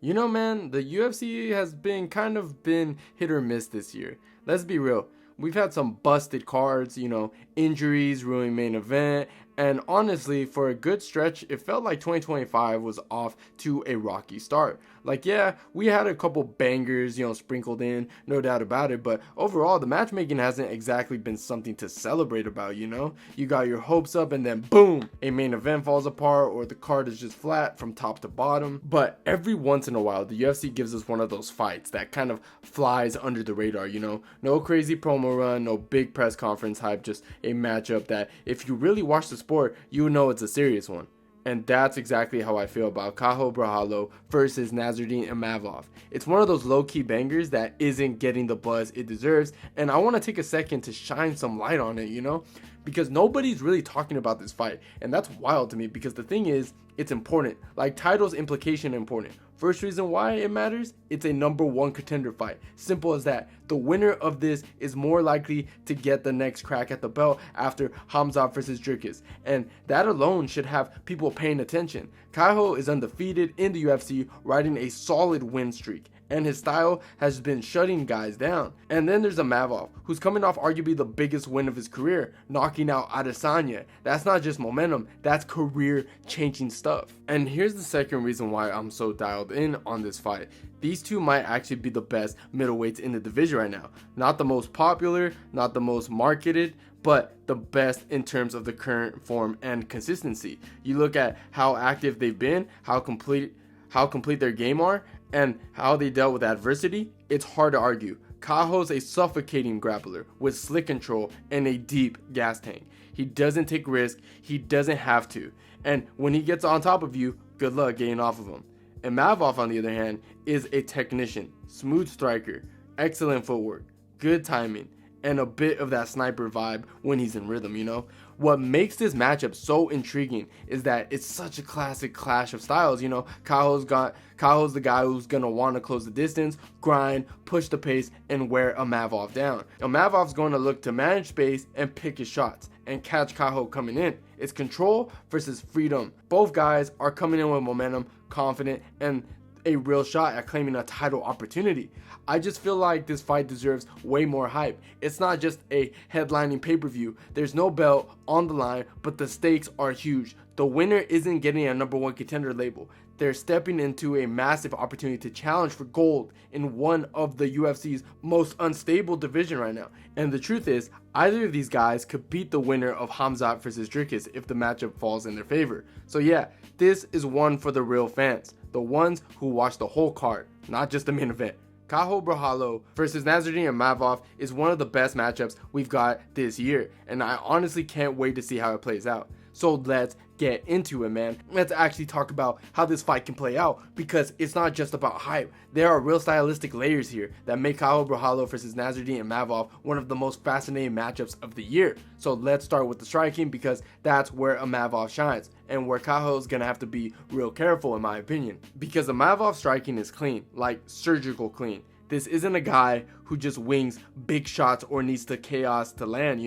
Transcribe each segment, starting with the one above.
You know, man, the UFC has been hit or miss this year. Let's be real. We've had some busted cards, injuries, ruining main event, and honestly, for a good stretch, it felt like 2025 was off to a rocky start. Like, yeah, we had a couple bangers, sprinkled in, no doubt about it, but overall, the matchmaking hasn't exactly been something to celebrate about, You got your hopes up and then boom, a main event falls apart or the card is just flat from top to bottom. But every once in a while, the UFC gives us one of those fights that kind of flies under the radar, No crazy promo run, no big press conference hype, just a matchup that if you really watch the sport, you know it's a serious one. And that's exactly how I feel about Caio Borralho versus Nassourdine Imavov. It's one of those low-key bangers that isn't getting the buzz it deserves, and I want to take a second to shine some light on it, because nobody's really talking about this fight, and that's wild to me because the thing is, it's important. Like, title's implication important. First reason why it matters, it's a number one contender fight. Simple as that. The winner of this is more likely to get the next crack at the belt after Khamzat versus Dricus. And that alone should have people paying attention. Caio is undefeated in the UFC, riding a solid win streak. And his style has been shutting guys down. And then there's Imavov, who's coming off arguably the biggest win of his career, knocking out Adesanya. That's not just momentum, that's career-changing stuff. And here's the second reason why I'm so dialed in on this fight. These two might actually be the best middleweights in the division right now. Not the most popular, not the most marketed, but the best in terms of the current form and consistency. You look at how active they've been, how complete their game are, and how they dealt with adversity, it's hard to argue. Caio's a suffocating grappler with slick control and a deep gas tank. He doesn't take risk, he doesn't have to. And when he gets on top of you, good luck getting off of him. Imavov, on the other hand, is a technician, smooth striker, excellent footwork, good timing, and a bit of that sniper vibe when he's in rhythm, What makes this matchup so intriguing is that it's such a classic clash of styles, Caio's the guy who's going to want to close the distance, grind, push the pace, and wear Imavov down. Imavov's going to look to manage space and pick his shots and catch Caio coming in. It's control versus freedom. Both guys are coming in with momentum, confident, and a real shot at claiming a title opportunity. I just feel like this fight deserves way more hype. It's not just a headlining pay-per-view. There's no belt on the line, but the stakes are huge. The winner isn't getting a number one contender label. They're stepping into a massive opportunity to challenge for gold in one of the UFC's most unstable division right now. And the truth is, either of these guys could beat the winner of Khamzat versus Dricus if the matchup falls in their favor. So yeah, this is one for the real fans. The ones who watch the whole card, not just the main event. Caio Borralho versus Nassourdine Imavov is one of the best matchups we've got this year, and I honestly can't wait to see how it plays out. So let's get into it, man. Let's actually talk about how this fight can play out, because it's not just about hype. There are real stylistic layers here that make Caio Borralho versus Nassourdine Imavov one of the most fascinating matchups of the year. So let's start with the striking, because that's where Imavov shines, and where Caio is gonna have to be real careful, in my opinion, because Imavov's striking is clean, like surgical clean. This isn't a guy who just wings big shots or needs to chaos to land,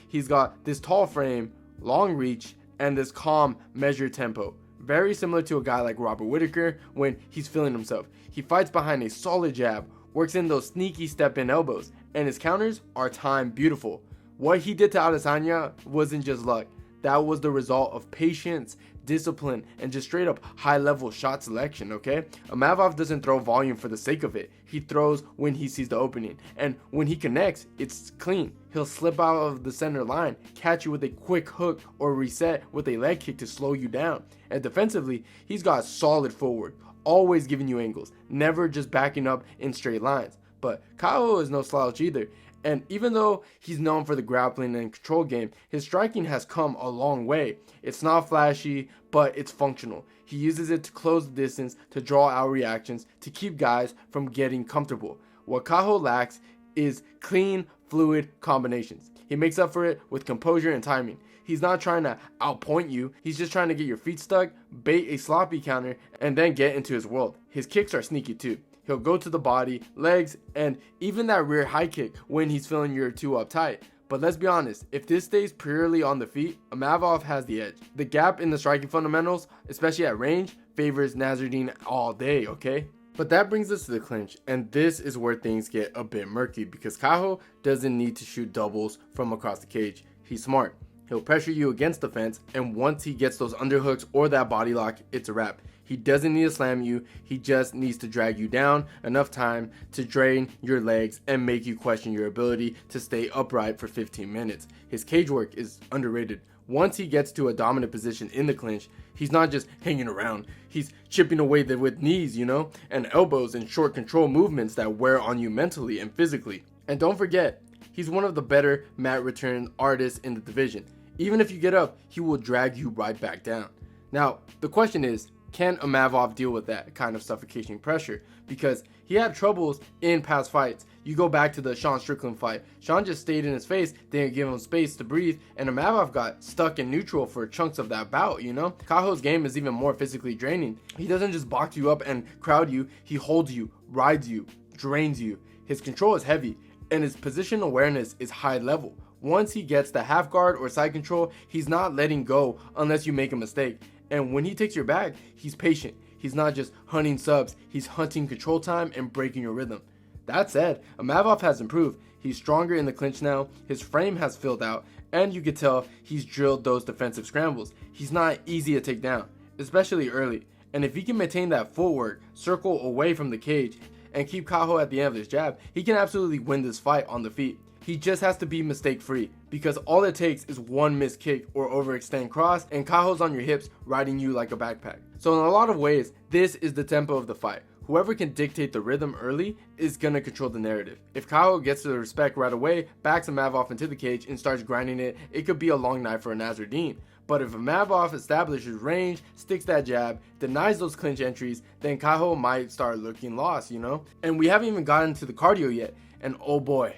He's got this tall frame, long reach, and this calm, measured tempo. Very similar to a guy like Robert Whittaker when he's feeling himself. He fights behind a solid jab, works in those sneaky step-in elbows, and his counters are timed beautiful. What he did to Adesanya wasn't just luck. That was the result of patience, discipline, and just straight up high-level shot selection, okay? Imavov doesn't throw volume for the sake of it. He throws when he sees the opening, and when he connects, it's clean. He'll slip out of the center line, catch you with a quick hook, or reset with a leg kick to slow you down. And defensively, he's got solid footwork, always giving you angles, never just backing up in straight lines. But Caio is no slouch either. And even though he's known for the grappling and control game, his striking has come a long way. It's not flashy, but it's functional. He uses it to close the distance, to draw out reactions, to keep guys from getting comfortable. What Caio lacks is clean, fluid combinations. He makes up for it with composure and timing. He's not trying to outpoint you, he's just trying to get your feet stuck, bait a sloppy counter, and then get into his world. His kicks are sneaky too. He'll go to the body, legs, and even that rear high kick when he's feeling you're too uptight. But let's be honest, if this stays purely on the feet, Imavov has the edge. The gap in the striking fundamentals, especially at range, favors Nassourdine all day, okay? But that brings us to the clinch, and this is where things get a bit murky because Caio doesn't need to shoot doubles from across the cage. He's smart. He'll pressure you against the fence, and once he gets those underhooks or that body lock, it's a wrap. He doesn't need to slam you, he just needs to drag you down enough time to drain your legs and make you question your ability to stay upright for 15 minutes. His cage work is underrated. Once he gets to a dominant position in the clinch, he's not just hanging around, he's chipping away with knees, and elbows and short control movements that wear on you mentally and physically. And don't forget, he's one of the better mat return artists in the division. Even if you get up, he will drag you right back down. Now, the question is, can Imavov deal with that kind of suffocating pressure? Because he had troubles in past fights. You go back to the Sean Strickland fight. Sean just stayed in his face, didn't give him space to breathe, and Imavov got stuck in neutral for chunks of that bout, Caio's game is even more physically draining. He doesn't just box you up and crowd you, he holds you, rides you, drains you. His control is heavy, and his position awareness is high level. Once he gets the half guard or side control, he's not letting go unless you make a mistake. And when he takes your back, he's patient. He's not just hunting subs, he's hunting control time and breaking your rhythm. That said, Imavov has improved. He's stronger in the clinch now, his frame has filled out, and you can tell he's drilled those defensive scrambles. He's not easy to take down, especially early. And if he can maintain that footwork, circle away from the cage, and keep Caio at the end of his jab, he can absolutely win this fight on the feet. He just has to be mistake free because all it takes is one missed kick or overextend cross and Caio's on your hips riding you like a backpack. So in a lot of ways, this is the tempo of the fight. Whoever can dictate the rhythm early is gonna control the narrative. If Caio gets the respect right away, backs Imavov into the cage and starts grinding it could be a long night for a Nassourdine. But if Imavov establishes range, sticks that jab, denies those clinch entries, then Caio might start looking lost, And we haven't even gotten to the cardio yet, and oh boy,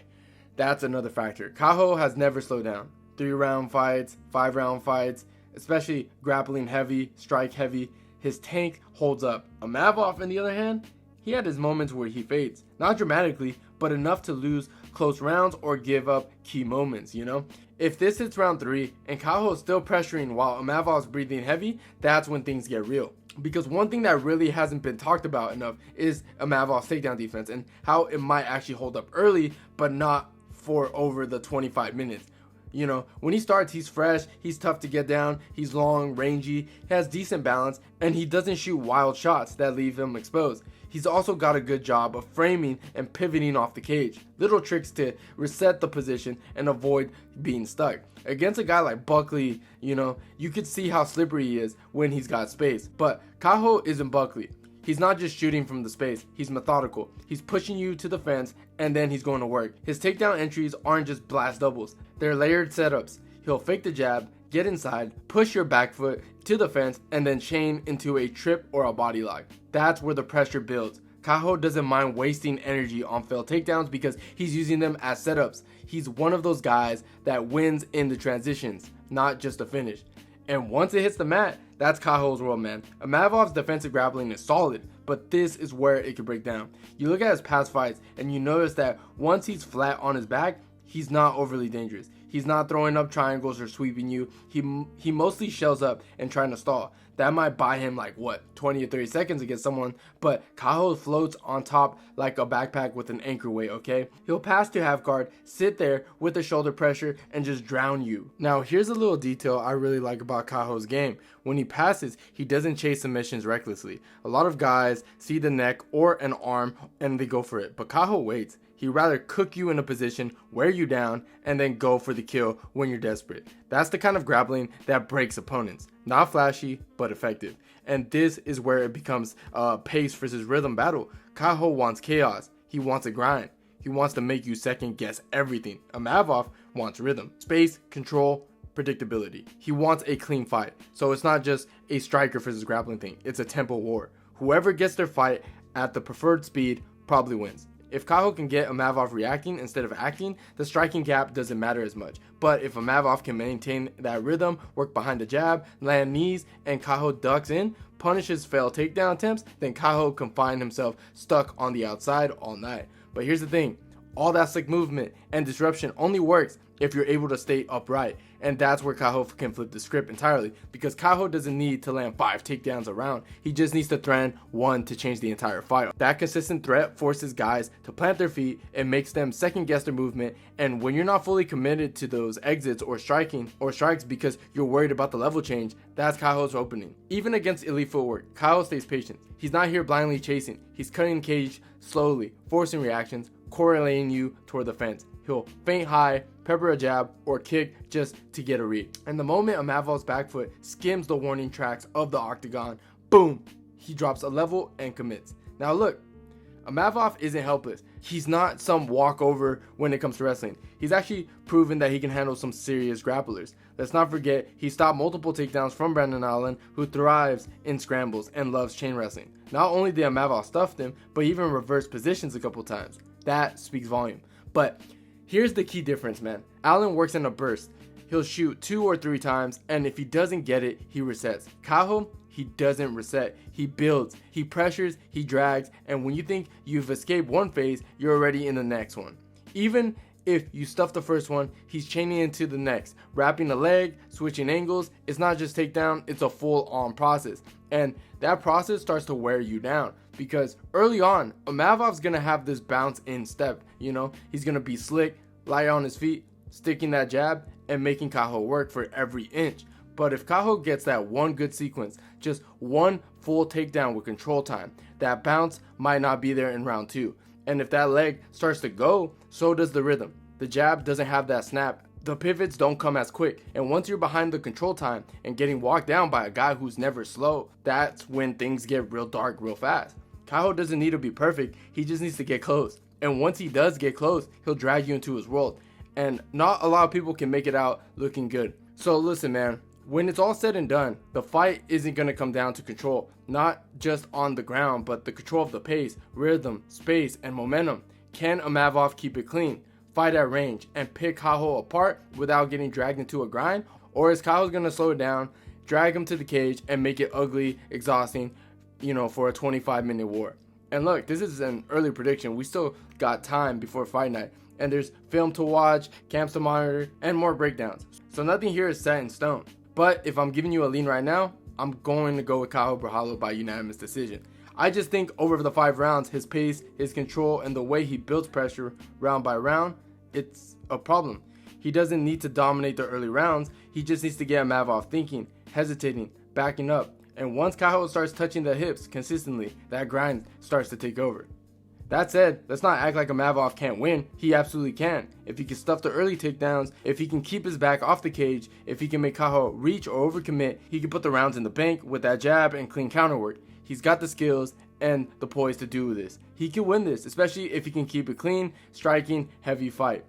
that's another factor. Caio has never slowed down. 3-round fights, 5-round fights, especially grappling heavy, strike heavy, his tank holds up. Imavov, on the other hand, he had his moments where he fades. Not dramatically, but enough to lose close rounds or give up key moments, If this hits round 3 and Caio is still pressuring while Imavov's breathing heavy, that's when things get real. Because one thing that really hasn't been talked about enough is Imavov's takedown defense and how it might actually hold up early, but not for over the 25 minutes. When he starts, he's fresh, he's tough to get down, he's long, rangy, he has decent balance, and he doesn't shoot wild shots that leave him exposed. He's also got a good job of framing and pivoting off the cage. Little tricks to reset the position and avoid being stuck. Against a guy like Buckley, you could see how slippery he is when he's got space. But Caio isn't Buckley. He's not just shooting from the space, he's methodical. He's pushing you to the fence and then he's going to work. His takedown entries aren't just blast doubles, they're layered setups. He'll fake the jab, get inside, push your back foot to the fence, and then chain into a trip or a body lock. That's where the pressure builds. Caio doesn't mind wasting energy on failed takedowns because he's using them as setups. He's one of those guys that wins in the transitions, not just a finish. And once it hits the mat, that's Caio's world, man. Imavov's defensive grappling is solid, but this is where it could break down. You look at his past fights and you notice that once he's flat on his back, he's not overly dangerous. He's not throwing up triangles or sweeping you. He mostly shells up and trying to stall. That might buy him 20 or 30 seconds against someone, but Caio floats on top like a backpack with an anchor weight, okay? He'll pass to half guard, sit there with the shoulder pressure, and just drown you. Now, here's a little detail I really like about Caio's game. When he passes, he doesn't chase submissions recklessly. A lot of guys see the neck or an arm and they go for it, but Caio waits. He'd rather cook you in a position, wear you down, and then go for the kill when you're desperate. That's the kind of grappling that breaks opponents. Not flashy, but effective. And this is where it becomes a pace versus rhythm battle. Caio wants chaos. He wants a grind. He wants to make you second guess everything. Imavov wants rhythm, space, control, predictability. He wants a clean fight. So it's not just a striker versus grappling thing. It's a tempo war. Whoever gets their fight at the preferred speed probably wins. If Caio can get Imavov reacting instead of acting, the striking gap doesn't matter as much. But if Imavov can maintain that rhythm, work behind the jab, land knees, and Caio ducks in, punishes failed takedown attempts, then Caio can find himself stuck on the outside all night. But here's the thing, all that slick movement and disruption only works if you're able to stay upright. And that's where Caio can flip the script entirely, because Caio doesn't need to land 5 takedowns a round. He just needs to threaten 1 to change the entire fight. That consistent threat forces guys to plant their feet and makes them second guess their movement. And when you're not fully committed to those exits or striking or strikes because you're worried about the level change, that's Caio's opening. Even against elite footwork, Caio stays patient. He's not here blindly chasing. He's cutting the cage slowly, forcing reactions, correlating you toward the fence. He'll feint high, pepper a jab, or kick just to get a read. And the moment Imavov's back foot skims the warning tracks of the octagon, boom, he drops a level and commits. Now look, Imavov isn't helpless. He's not some walkover when it comes to wrestling. He's actually proven that he can handle some serious grapplers. Let's not forget, he stopped multiple takedowns from Brendan Allen, who thrives in scrambles and loves chain wrestling. Not only did Imavov stuff him, but even reversed positions a couple times. That speaks volume. But here's the key difference, man. Allen works in a burst. He'll shoot 2 or 3 times, and if he doesn't get it, he resets. Caio, he doesn't reset. He builds, he pressures, he drags, and when you think you've escaped one phase, you're already in the next one. Even if you stuff the first one, he's chaining into the next, wrapping the leg, switching angles. It's not just takedown, it's a full-on process. And that process starts to wear you down, because early on, Imavov's gonna have this bounce in step, you know? He's gonna be slick, light on his feet, sticking that jab, and making Caio work for every inch. But if Caio gets that one good sequence, just one full takedown with control time, that bounce might not be there in round 2. And if that leg starts to go, so does the rhythm. The jab doesn't have that snap. The pivots don't come as quick. And once you're behind the control time and getting walked down by a guy who's never slow, that's when things get real dark real fast. Caio doesn't need to be perfect. He just needs to get close. And once he does get close, he'll drag you into his world. And not a lot of people can make it out looking good. So listen, man. When it's all said and done, the fight isn't going to come down to control, not just on the ground, but the control of the pace, rhythm, space, and momentum. Can Imavov keep it clean, fight at range, and pick Caio apart without getting dragged into a grind? Or is Caio going to slow it down, drag him to the cage, and make it ugly, exhausting, for a 25-minute war? And look, this is an early prediction. We still got time before fight night, and there's film to watch, camps to monitor, and more breakdowns. So nothing here is set in stone. But if I'm giving you a lean right now, I'm going to go with Caio Borralho by unanimous decision. I just think over the 5 rounds, his pace, his control, and the way he builds pressure round by round, it's a problem. He doesn't need to dominate the early rounds. He just needs to get Imavov thinking, hesitating, backing up. And once Caio starts touching the hips consistently, that grind starts to take over. That said, let's not act like Imavov can't win. He absolutely can. If he can stuff the early takedowns, if he can keep his back off the cage, if he can make Caio reach or overcommit, he can put the rounds in the bank with that jab and clean counter work. He's got the skills and the poise to do this. He can win this, especially if he can keep it clean, striking, heavy fight.